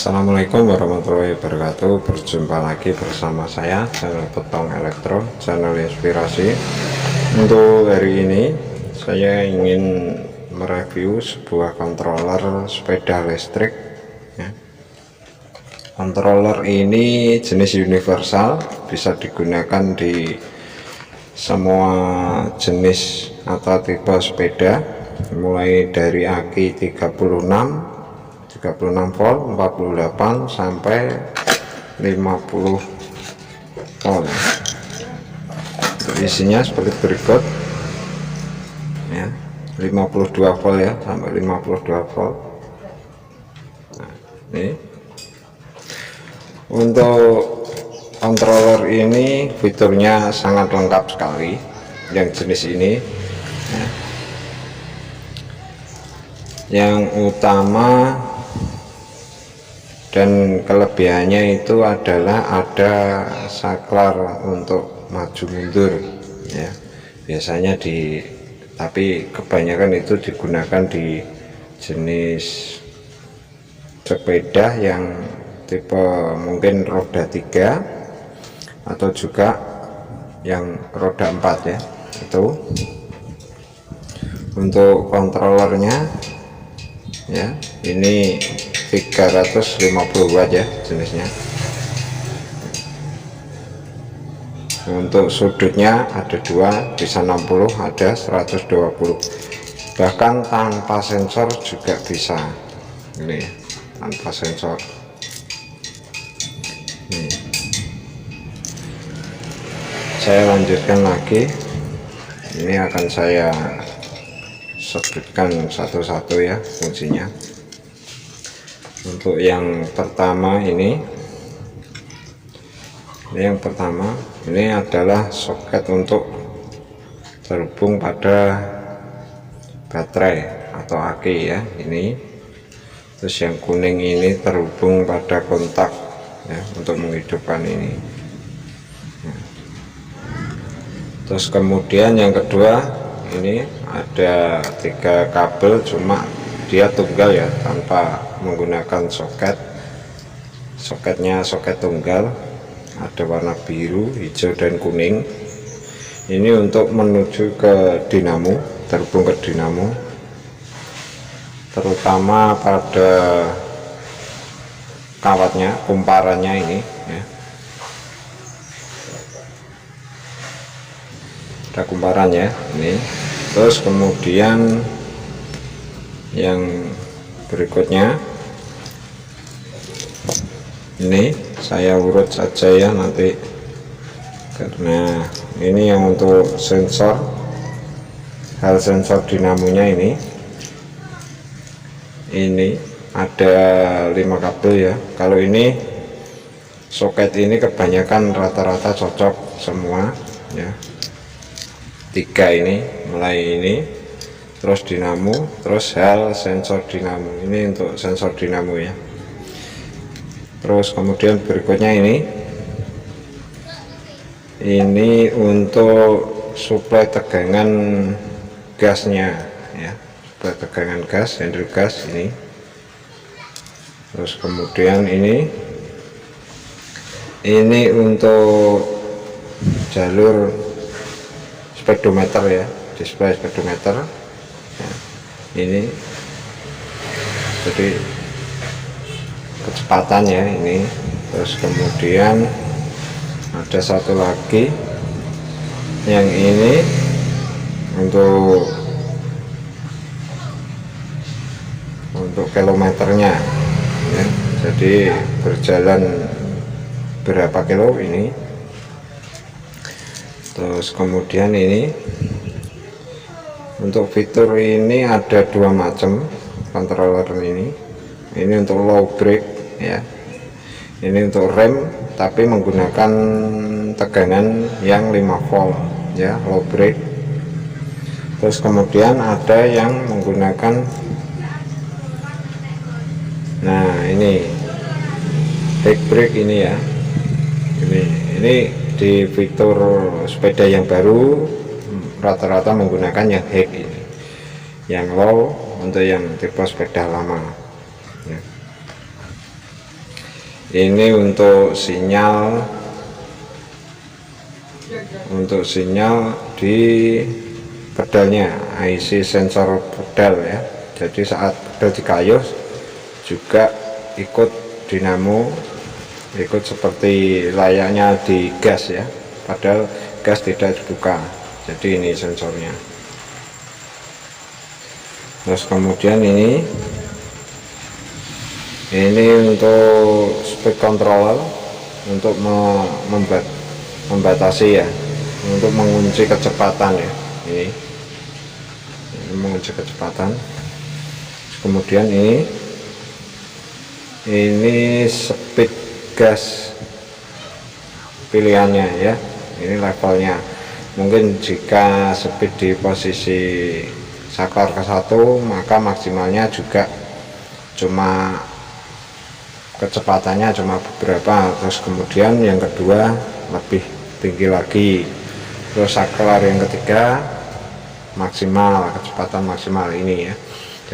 Assalamualaikum warahmatullahi wabarakatuh. Berjumpa lagi bersama saya, channel Petong Elektro, channel inspirasi. Untuk hari ini saya ingin mereview sebuah controller sepeda listrik ya. Controller ini jenis universal, bisa digunakan di semua jenis atau tipe sepeda, mulai dari aki 36 volt, 48 sampai 50 volt. Isinya seperti berikut ya, 52 volt ya, sampai 52 volt. Nah, ini untuk controller ini fiturnya sangat lengkap sekali yang jenis ini ya. Yang utama dan kelebihannya itu adalah ada saklar untuk maju mundur ya, biasanya tapi kebanyakan itu digunakan di jenis sepeda yang tipe mungkin roda 3 atau juga yang roda 4 ya. Itu untuk kontrolernya ya, ini 350 watt ya jenisnya. Untuk sudutnya ada dua, bisa 60, ada 120, bahkan tanpa sensor juga bisa. Ini tanpa sensor. Nih, saya lanjutkan lagi. Ini akan saya sebutkan satu-satu ya fungsinya. Untuk yang pertama ini adalah soket untuk terhubung pada baterai atau aki ya, ini. Terus yang kuning ini terhubung pada kontak ya, untuk menghidupkan ini. Terus kemudian yang kedua, ini ada 3 kabel, cuma dia tunggal ya, tanpa menggunakan soket. Soketnya soket tunggal, ada warna biru, hijau, dan kuning. Ini untuk menuju ke dinamo, terhubung ke dinamo, terutama pada kawatnya, kumparannya ini ya. Ada kumparannya ini. Terus kemudian yang berikutnya ini saya urut saja ya nanti, karena ini yang untuk sensor, hal sensor dinamonya ini ada 5 kabel ya. Kalau ini soket ini kebanyakan rata-rata cocok semua ya, 3 ini, mulai ini, terus dinamo, terus hal sensor dinamo. Ini untuk sensor dinamo ya. Terus kemudian berikutnya ini untuk suplai tegangan gasnya ya, suplai tegangan gas, handle gas ini. Terus kemudian ini untuk jalur speedometer ya, display speedometer ya, ini jadi kecepatannya ini. Terus kemudian ada satu lagi yang ini untuk kilometernya ya, jadi berjalan berapa kilo ini. Terus kemudian ini untuk fitur ini ada 2 macam controller ini untuk low brake ya, ini untuk rem tapi menggunakan tegangan yang 5 volt ya, low brake. Terus kemudian ada yang menggunakan, nah ini high brake ini ya, ini di fitur sepeda yang baru rata-rata menggunakan yang high ini, yang low untuk yang tipe sepeda lama ya. Ini untuk sinyal di pedalnya, IC sensor pedal ya. Jadi saat pedal dikayuh juga ikut dinamo, ikut seperti layaknya di gas ya, padahal gas tidak dibuka. Jadi ini sensornya. Terus kemudian ini untuk speed controller, untuk membatasi ya, untuk mengunci kecepatan ya. Ini mengunci kecepatan. Kemudian ini speed gas pilihannya ya, ini levelnya. Mungkin jika speed di posisi saklar ke 1, maka maksimalnya juga cuma kecepatannya cuma beberapa. Terus kemudian yang kedua lebih tinggi lagi. Terus saklar yang ketiga maksimal, kecepatan maksimal ini ya.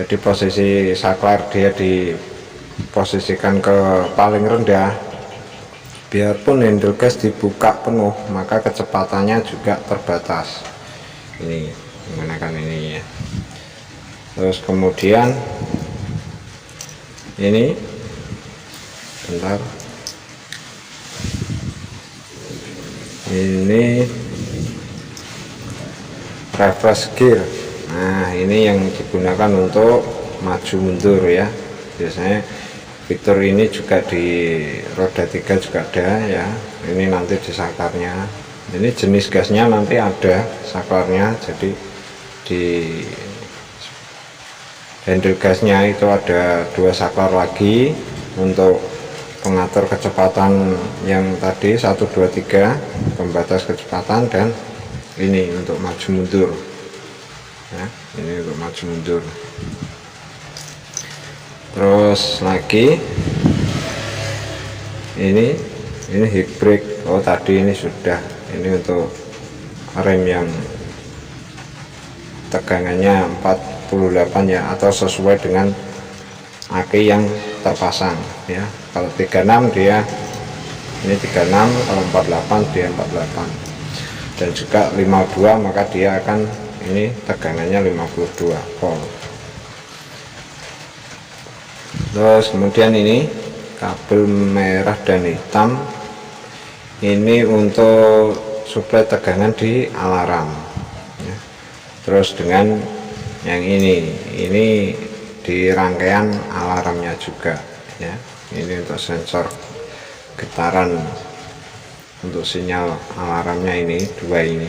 Jadi posisi saklar dia diposisikan ke paling rendah, biarpun handle gas dibuka penuh maka kecepatannya juga terbatas. Ini menggunakan ini ya. Terus kemudian ini bentar, ini reverse gear. Nah, ini yang digunakan untuk maju mundur ya. Biasanya fitur ini juga di roda 3 juga ada ya. Ini nanti di saklarnya, ini jenis gasnya nanti ada saklarnya. Jadi di handle gasnya itu ada 2 saklar lagi untuk pengatur kecepatan yang tadi 1, 2, 3 pembatas kecepatan, dan ini untuk maju mundur ya, ini untuk maju mundur. Terus lagi ini hip brake. Oh tadi ini sudah, ini untuk rem yang tegangannya 48 ya, atau sesuai dengan aki yang terpasang ya. Kalau 36 dia ini 36, kalau 48 dia 48, dan juga 52 maka dia akan ini tegangannya 52 volt. Terus kemudian ini kabel merah dan hitam, ini untuk suplai tegangan di alarm ya. Terus dengan yang ini di rangkaian alarmnya juga ya. Ini untuk sensor getaran, untuk sinyal alarmnya ini 2 ini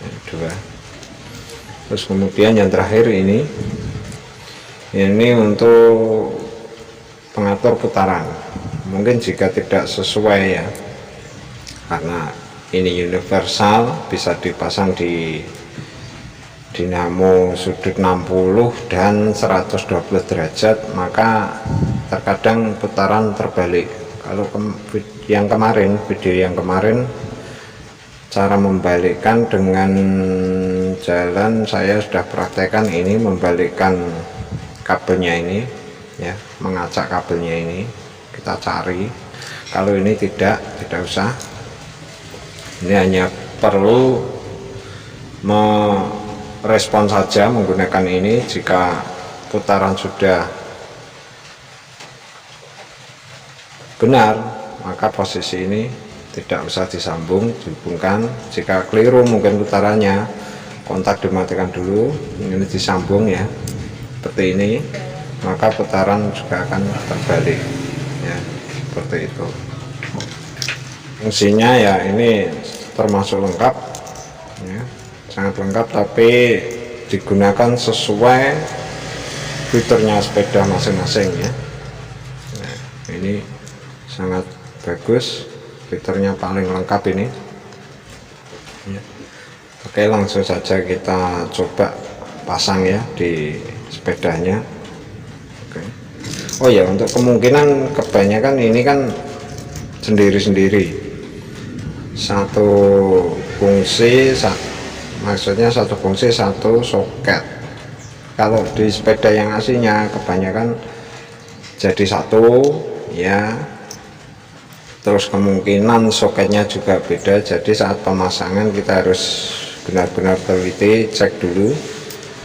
ya, 2. Terus kemudian yang terakhir ini untuk pengatur putaran. Mungkin jika tidak sesuai ya, karena ini universal, bisa dipasang di dinamo sudut 60 dan 112 derajat, maka terkadang putaran terbalik. Kalau yang kemarin, video yang kemarin, cara membalikkan dengan jalan saya sudah praktekkan, ini membalikkan kabelnya ini ya, mengacak kabelnya ini, kita cari. Kalau ini tidak usah, ini hanya perlu merespon saja menggunakan ini. Jika putaran sudah benar, maka posisi ini tidak usah disambung, dihubungkan. Jika keliru mungkin putarannya, kontak dimatikan dulu, ini disambung ya, seperti ini, maka putaran juga akan terbalik ya, seperti itu. Fungsinya ya ini termasuk lengkap ya, sangat lengkap, tapi digunakan sesuai fiturnya sepeda masing-masing ya. Nah, ini sangat bagus, fiturnya paling lengkap ini ya. Oke, langsung saja kita coba pasang ya di sepedanya. Oke. Oh ya, untuk kemungkinan kebanyakan ini kan sendiri-sendiri, satu fungsi, maksudnya satu fungsi satu soket. Kalau di sepeda yang aslinya kebanyakan jadi satu ya, terus kemungkinan soketnya juga beda. Jadi saat pemasangan kita harus benar-benar teliti, cek dulu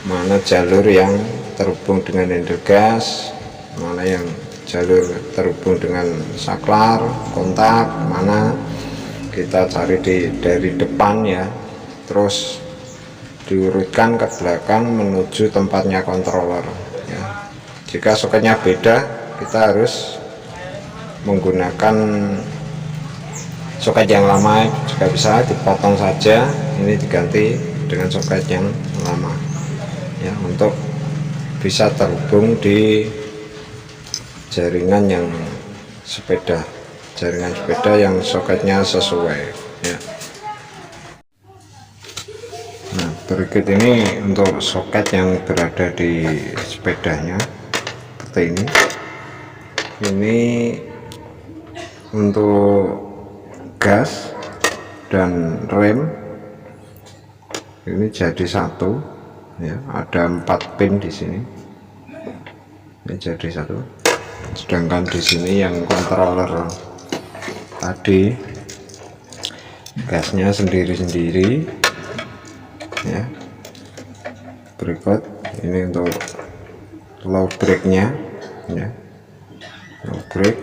mana jalur yang terhubung dengan handle gas, mana yang jalur terhubung dengan saklar, kontak, mana kita cari dari depan ya, terus diurutkan ke belakang menuju tempatnya controller ya. Jika soketnya beda, kita harus menggunakan soket yang lama, juga bisa dipotong saja, ini diganti dengan soket yang lama ya, untuk bisa terhubung di jaringan yang sepeda, jaringan sepeda yang soketnya sesuai ya. Nah, berikut ini untuk soket yang berada di sepedanya seperti ini. Ini untuk gas dan rem ini jadi satu ya, ada 4 pin di sini, ini jadi satu. Sedangkan di sini yang controller tadi gasnya sendiri-sendiri ya. Berikut ini untuk low brake nya ya, low brake,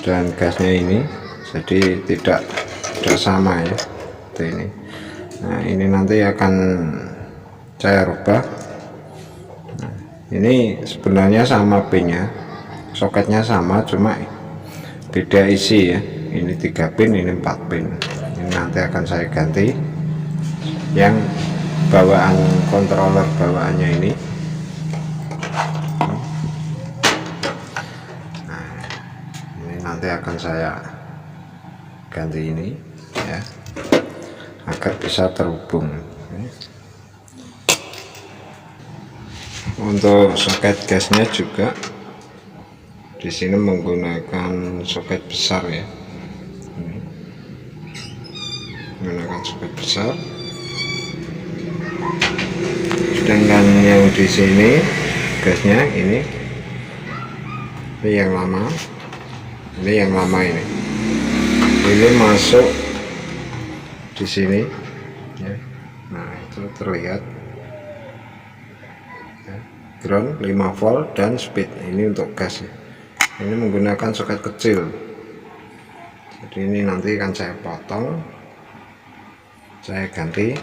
dan gasnya ini jadi tidak sama ya, seperti ini. Nah, ini nanti akan saya rubah. Nah, ini sebenarnya sama pinnya, soketnya sama, cuma beda isi ya. Ini 3 pin, ini 4 pin. Ini nanti akan saya ganti yang bawaan controller bawaannya ini. Nah, ini nanti akan saya ganti ini ya, agar bisa terhubung. Untuk soket gasnya juga di sini menggunakan soket besar ya, menggunakan soket besar. Sedangkan yang di sini gasnya ini yang lama, ini masuk di sini ya. Nah, itu terlihat ya, ground 5 volt dan speed, ini untuk gas ya. Ini menggunakan soket kecil, jadi ini nanti akan saya potong, saya ganti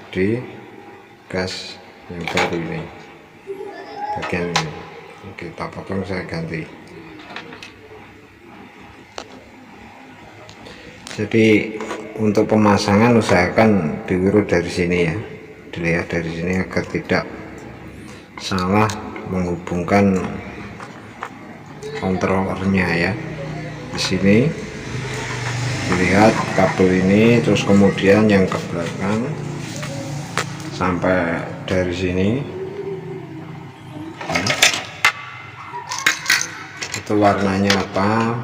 di gas yang baru ini, bagian ini kita potong, saya ganti. Jadi untuk pemasangan usahakan diurut dari sini ya, dilihat dari sini agar tidak salah menghubungkan kontrolernya ya. Di sini dilihat kabel ini, terus kemudian yang ke belakang sampai dari sini ya. Itu warnanya apa,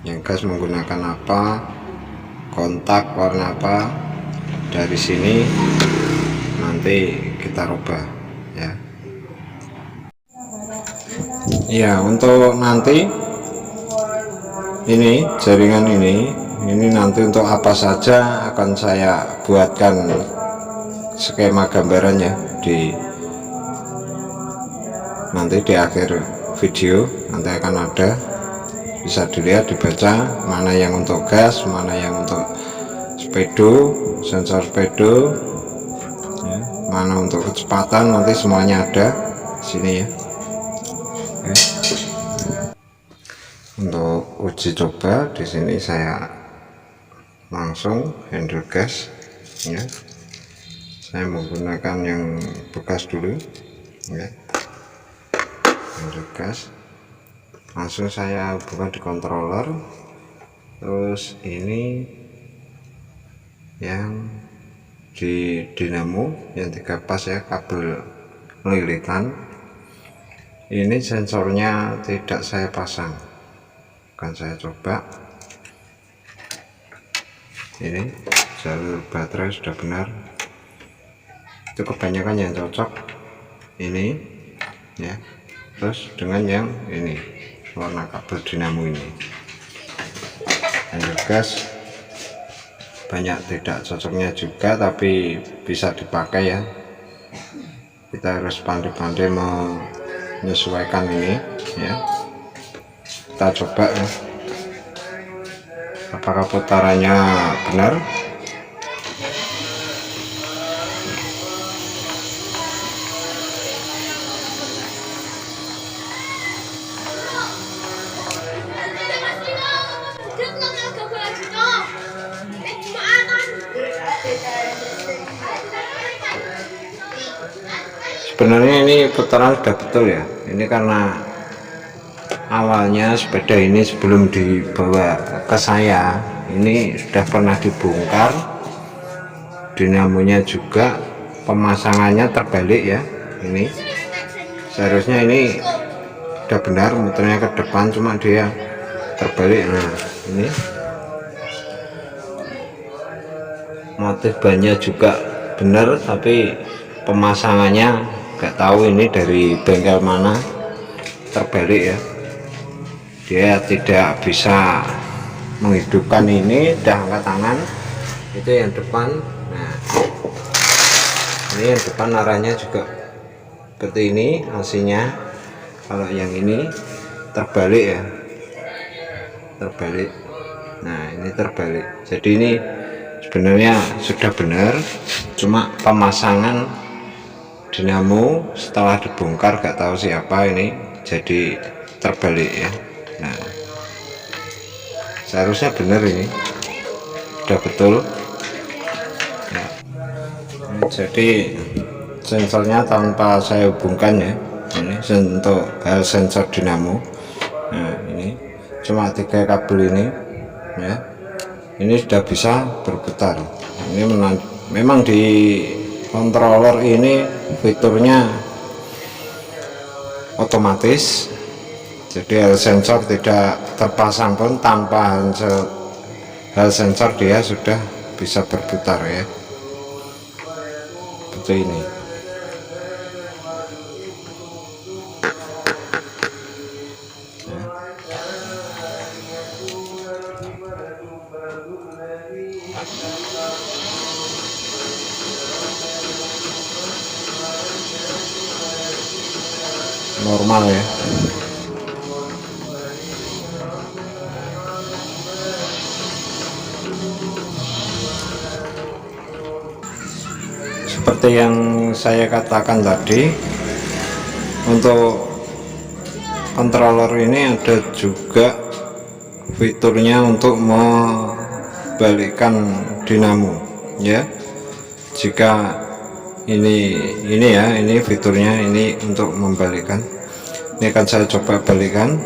yang gas menggunakan apa, kontak warna apa, dari sini nanti kita rubah ya. Ya, untuk nanti ini jaringan ini nanti untuk apa saja akan saya buatkan skema gambarannya nanti di akhir video, nanti akan ada, bisa dilihat, dibaca mana yang untuk gas, mana yang untuk speedo, sensor speedo ya, mana untuk kecepatan, nanti semuanya ada di sini ya. Oke. Untuk uji coba di sini saya langsung handle gas ya, saya menggunakan yang bekas dulu ya, handle gas. Langsung saya hubungkan di controller, terus ini yang di dinamo yang 3 pas ya, kabel lilitan. Ini sensornya tidak saya pasang, akan saya coba. Ini jalur baterai sudah benar, itu kebanyakan yang cocok ini ya, terus dengan yang ini warna kabel dinamo ini. Handle gas banyak tidak cocoknya juga, tapi bisa dipakai ya. Kita harus pandai-pandai menyesuaikan ini ya. Kita coba ya, apakah putarannya benar. Sebenarnya ini putaran sudah betul ya. Ini karena awalnya sepeda ini sebelum dibawa ke saya ini sudah pernah dibongkar, dinamonya juga pemasangannya terbalik ya. Ini seharusnya ini sudah benar, muternya ke depan, cuma dia terbalik. Nah ini motif bannya juga benar, tapi pemasangannya nggak tahu ini dari bengkel mana, terbalik ya. Dia tidak bisa menghidupkan ini, udah angkat tangan itu yang depan. Nah ini yang depan arahnya juga seperti ini hasilnya. Kalau yang ini terbalik ya, terbalik. Nah ini terbalik, jadi ini sebenarnya sudah benar, cuma pemasangan dinamo setelah dibongkar gak tahu siapa ini jadi terbalik ya. Nah seharusnya benar, ini sudah betul ya. Jadi sensornya tanpa saya hubungkan ya, ini untuk hal sensor dinamo. Nah ini cuma 3 kabel ini ya, ini sudah bisa berputar. Ini memang di controller ini fiturnya otomatis, jadi hal sensor tidak terpasang pun, tanpa hal sensor dia sudah bisa berputar ya, seperti ini. Normal ya. Seperti yang saya katakan tadi, untuk controller ini ada juga fiturnya untuk membalikkan dinamo ya. Jika ini ya, ini fiturnya ini untuk membalikkan. Ini akan saya coba balikan.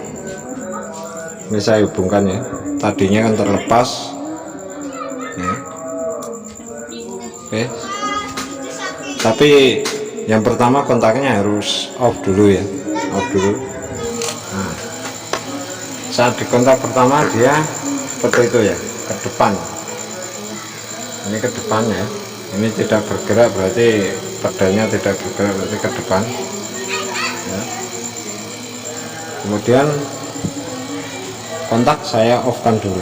Ini saya hubungkan ya, tadinya kan terlepas ya. Oke, tapi yang pertama kontaknya harus off dulu ya, off dulu. Nah, saat dikontak pertama dia seperti itu ya, ke depan. Ini ke depan ya, ini tidak bergerak, berarti pedalnya tidak bergerak, berarti ke depan ya. Kemudian kontak saya off kan dulu.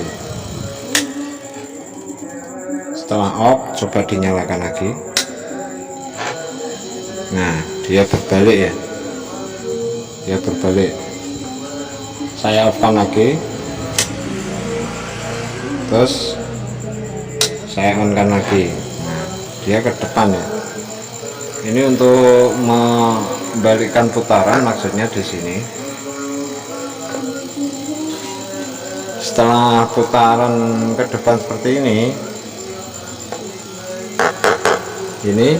Setelah off, coba dinyalakan lagi. Nah dia berbalik ya, dia berbalik. Saya off kan lagi, terus saya on kan lagi. Nah dia ke depan ya. Ini untuk membalikkan putaran, maksudnya di sini. Setelah putaran ke depan seperti ini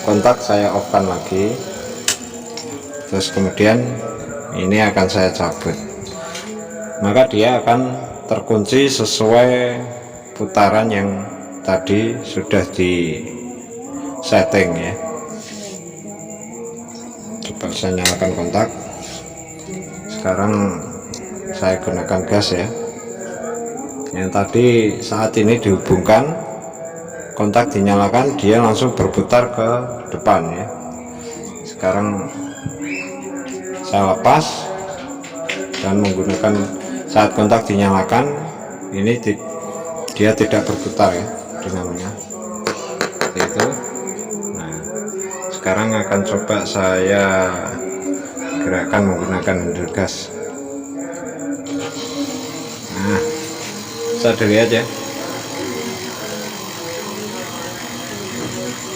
kontak saya off kan lagi, terus kemudian ini akan saya cabut, maka dia akan terkunci sesuai putaran yang tadi sudah di setting ya. Coba saya nyalakan kontak. Sekarang saya gunakan gas ya. Yang tadi saat ini dihubungkan, kontak dinyalakan, dia langsung berputar ke depan ya. Sekarang saya lepas dan menggunakan saat kontak dinyalakan ini dia tidak berputar ya dinamonya seperti itu. Nah, sekarang akan coba saya gerakkan menggunakan handle gas. Nah, bisa dilihat ya,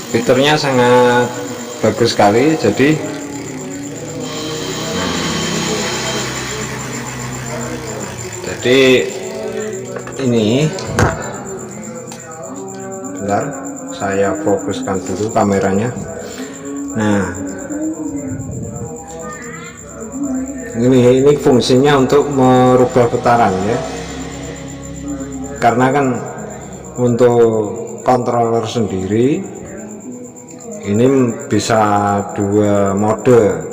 fiturnya sangat bagus sekali. Jadi ini bentar, saya fokuskan dulu kameranya. Nah, ini fungsinya untuk merubah putaran ya, karena kan untuk controller sendiri ini bisa dua mode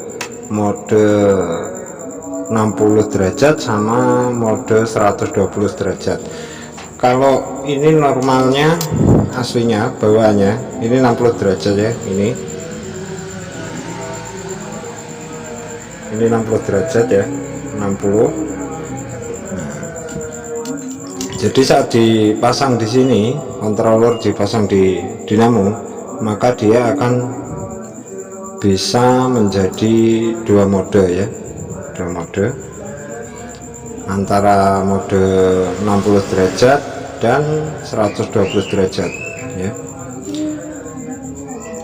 60 derajat sama mode 120 derajat. Kalau ini normalnya aslinya bawaannya ini 60 derajat ya, ini 60 derajat ya, 60. Nah, jadi saat dipasang di sini, controller dipasang di dinamo, maka dia akan bisa menjadi dua mode ya, dua mode antara mode 60 derajat dan 120 derajat ya,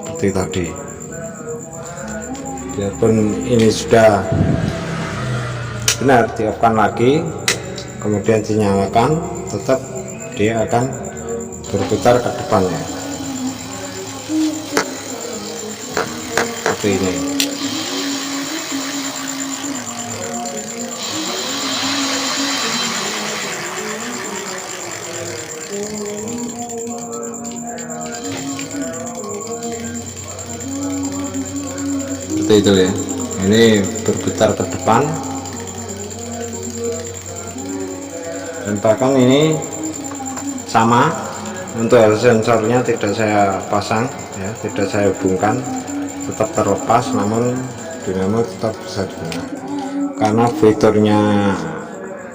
seperti tadi. Biarpun ini sudah benar di-off-kan lagi kemudian dinyalakan, tetap dia akan berputar ke depannya seperti ini. Seperti itu ya, ini berputar ke depan, dan bahkan ini sama untuk sensornya tidak saya pasang ya, tidak saya hubungkan, tetap terlepas, namun dinamo tetap bisa digunakan karena fiturnya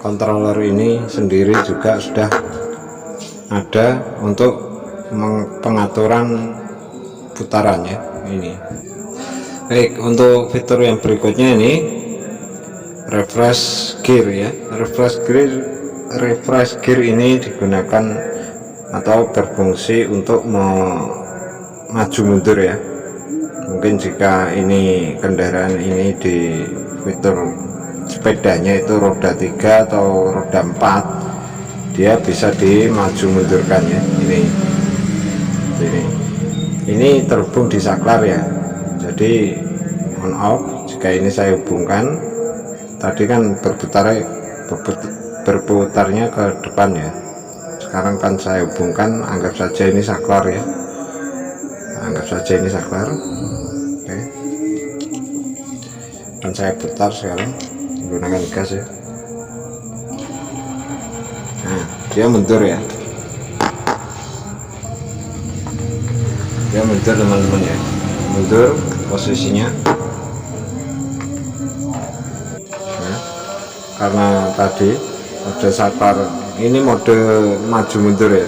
controller ini sendiri juga sudah ada untuk pengaturan putarannya ini. Baik, untuk fitur yang berikutnya ini refresh gear ya. Refresh gear ini digunakan atau berfungsi untuk maju mundur ya. Mungkin jika ini kendaraan ini di fitur sepedanya itu roda 3 atau roda 4, dia bisa dimaju mundurkan ya. Ini terhubung di saklar ya, jadi on off. Jika ini saya hubungkan, tadi kan berputarnya ke depan ya, sekarang kan saya hubungkan, anggap saja ini saklar ya, anggap saja ini saklar. Oke, dan saya putar sekarang menggunakan gas ya. Nah, dia mundur ya, dia mundur teman-teman ya, mundur posisinya nah, karena tadi ada saklar, ini mode maju mundur ya.